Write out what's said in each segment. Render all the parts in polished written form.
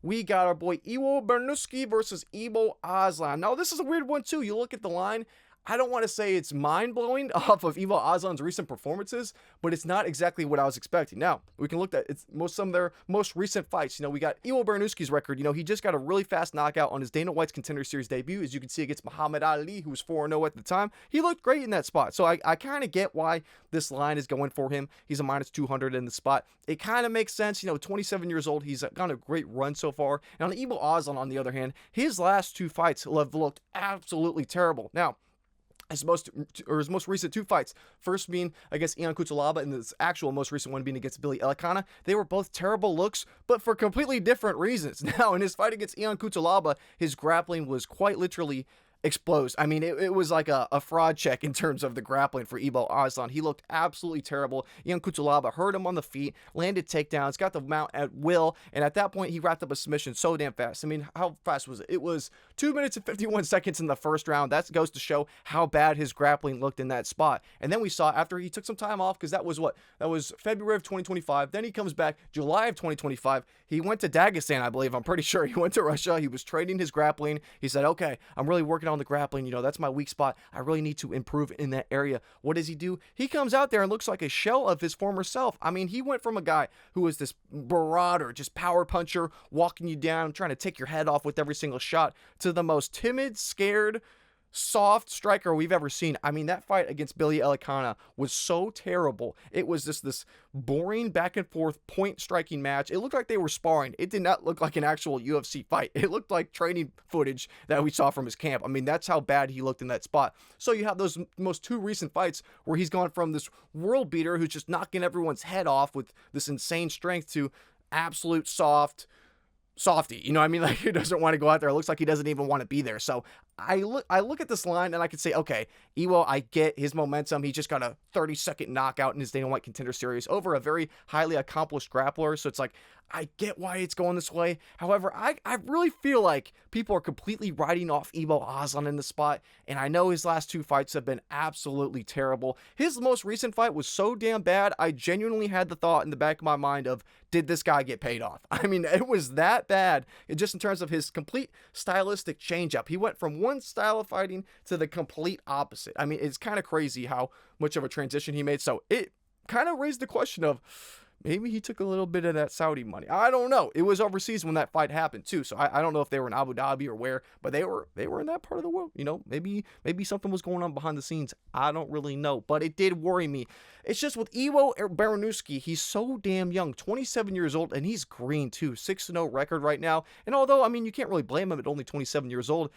we got our boy Iwo Baraniewski versus Ibo Aslan. Now, this is a weird one, too. You look at the line. I don't want to say it's mind-blowing off of Ibo Aslan's recent performances, but it's not exactly what I was expecting. Now, we can look at some of their most recent fights. We got Iwo Baraniewski's record. He just got a really fast knockout on his Dana White's Contender Series debut, as you can see, against Muhammad Ali, who was 4-0 at the time. He looked great in that spot, so I kind of get why this line is going for him. He's a minus 200 in the spot. It kind of makes sense. 27 years old. He's got a great run so far. And on Ibo Aslan, on the other hand, his last two fights have looked absolutely terrible. Now, his most recent two fights, first being against Ion Cutelaba and this actual most recent one being against Billy Elikana, they were both terrible looks, but for completely different reasons. Now, in his fight against Ion Cutelaba, his grappling was quite literally exposed. I mean, it was like a fraud check in terms of the grappling for Ibo Aslan. He looked absolutely terrible. Ion Cutelaba hurt him on the feet, landed takedowns, got the mount at will, and at that point, he wrapped up a submission so damn fast. I mean, how fast was it? It was 2 minutes and 51 seconds in the first round. That goes to show how bad his grappling looked in that spot. And then we saw after he took some time off, because that was February of 2025. Then he comes back July of 2025. He went to Dagestan, I believe. I'm pretty sure he went to Russia. He was training his grappling. He said, okay, I'm really working on the grappling, that's my weak spot. I really need to improve in that area. What does he do? He comes out there and looks like a shell of his former self. I mean, he went from a guy who was this marauder, just power puncher, walking you down, trying to take your head off with every single shot, to the most timid, scared, soft striker we've ever seen. I mean, that fight against Billy Elikana was so terrible. It was just this boring back and forth point striking match. It looked like they were sparring. It did not look like an actual UFC fight. It looked like training footage that we saw from his camp. I mean, that's how bad he looked in that spot. So you have those most two recent fights where he's gone from this world beater who's just knocking everyone's head off with this insane strength to absolute softy. Like, he doesn't want to go out there. It looks like he doesn't even want to be there. So I look at this line and I can say, okay, Iwo, I get his momentum. He just got a 30-second knockout in his Dana White Contender Series over a very highly accomplished grappler. So it's like, I get why it's going this way. However, I really feel like people are completely writing off Ibo Aslan in the spot, and I know his last two fights have been absolutely terrible. His most recent fight was so damn bad, I genuinely had the thought in the back of my mind of, did this guy get paid off? I mean, it was that bad, just in terms of his complete stylistic changeup. He went from one style of fighting to the complete opposite. I mean, it's kind of crazy how much of a transition he made, so it kind of raised the question of, maybe he took a little bit of that Saudi money. I don't know. It was overseas when that fight happened too. So I don't know if they were in Abu Dhabi or where, but they were in that part of the world. Maybe something was going on behind the scenes. I don't really know, but it did worry me. It's just with Iwo Baraniewski, he's so damn young, 27 years old, and he's green too, 6-0 record right now. And although, I mean, you can't really blame him at only 27 years old,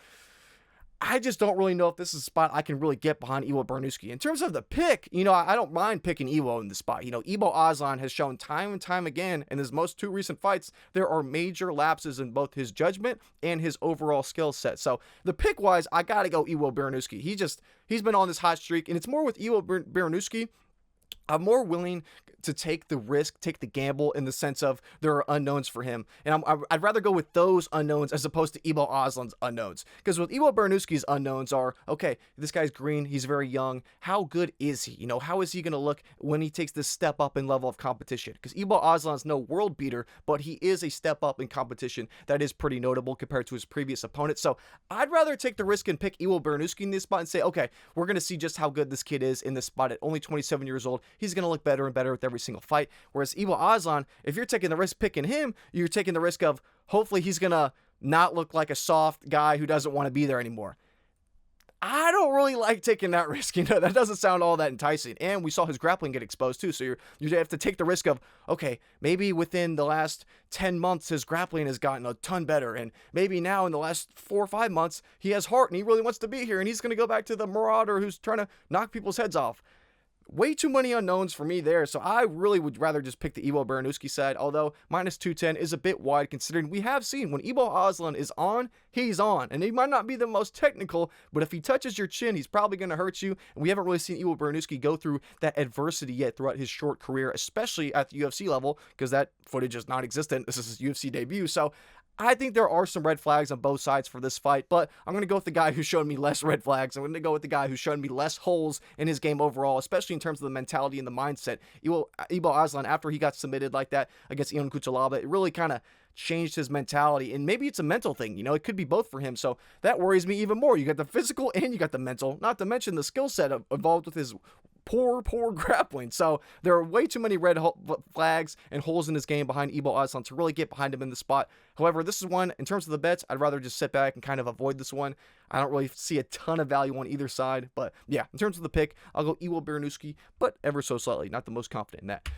I just don't really know if this is a spot I can really get behind Iwo Baraniewski. In terms of the pick, I don't mind picking Iwo in the spot. Ibo Aslan has shown time and time again in his most two recent fights, there are major lapses in both his judgment and his overall skill set. So the pick-wise, I got to go Iwo Baraniewski. He's been on this hot streak, and it's more with Iwo Baraniewski. I'm more willing to take the risk, take the gamble in the sense of there are unknowns for him. And I'd rather go with those unknowns as opposed to Ibo Aslan's unknowns. Because with Iwo Baraniewski's unknowns are, okay, this guy's green, he's very young. How good is he? How is he going to look when he takes this step up in level of competition? Because Ibo Aslan's no world beater, but he is a step up in competition that is pretty notable compared to his previous opponent. So I'd rather take the risk and pick Iwo Baraniewski in this spot and say, okay, we're going to see just how good this kid is in this spot at only 27 years old. He's going to look better and better with every single fight. Whereas Ibo Aslan, if you're taking the risk picking him, you're taking the risk of hopefully he's going to not look like a soft guy who doesn't want to be there anymore. I don't really like taking that risk. That doesn't sound all that enticing. And we saw his grappling get exposed too. So you have to take the risk of, okay, maybe within the last 10 months, his grappling has gotten a ton better. And maybe now in the last 4 or 5 months, he has heart and he really wants to be here. And he's going to go back to the marauder who's trying to knock people's heads off. Way too many unknowns for me there, so I really would rather just pick the Iwo Baraniewski side, although minus 210 is a bit wide considering we have seen when Ibo Aslan is on, he's on, and he might not be the most technical, but if he touches your chin, he's probably going to hurt you, and we haven't really seen Iwo Baraniewski go through that adversity yet throughout his short career, especially at the UFC level, because that footage is non-existent. This is his UFC debut, so I think there are some red flags on both sides for this fight, but I'm going to go with the guy who showed me less red flags. I'm going to go with the guy who showed me less holes in his game overall, especially in terms of the mentality and the mindset. Ibo Aslan, after he got submitted like that against Ion Cutelaba, it really kind of changed his mentality, and maybe it's a mental thing. It could be both for him, so that worries me even more. You got the physical and you got the mental, not to mention the skill set involved with his poor grappling. So there are way too many red flags and holes in his game behind Ibo Aslan to really get behind him in the spot. However, this is one, in terms of the bets, I'd rather just sit back and kind of avoid this one. I don't really see a ton of value on either side, but yeah, in terms of the pick, I'll go Iwo Baraniewski, but ever so slightly, not the most confident in that.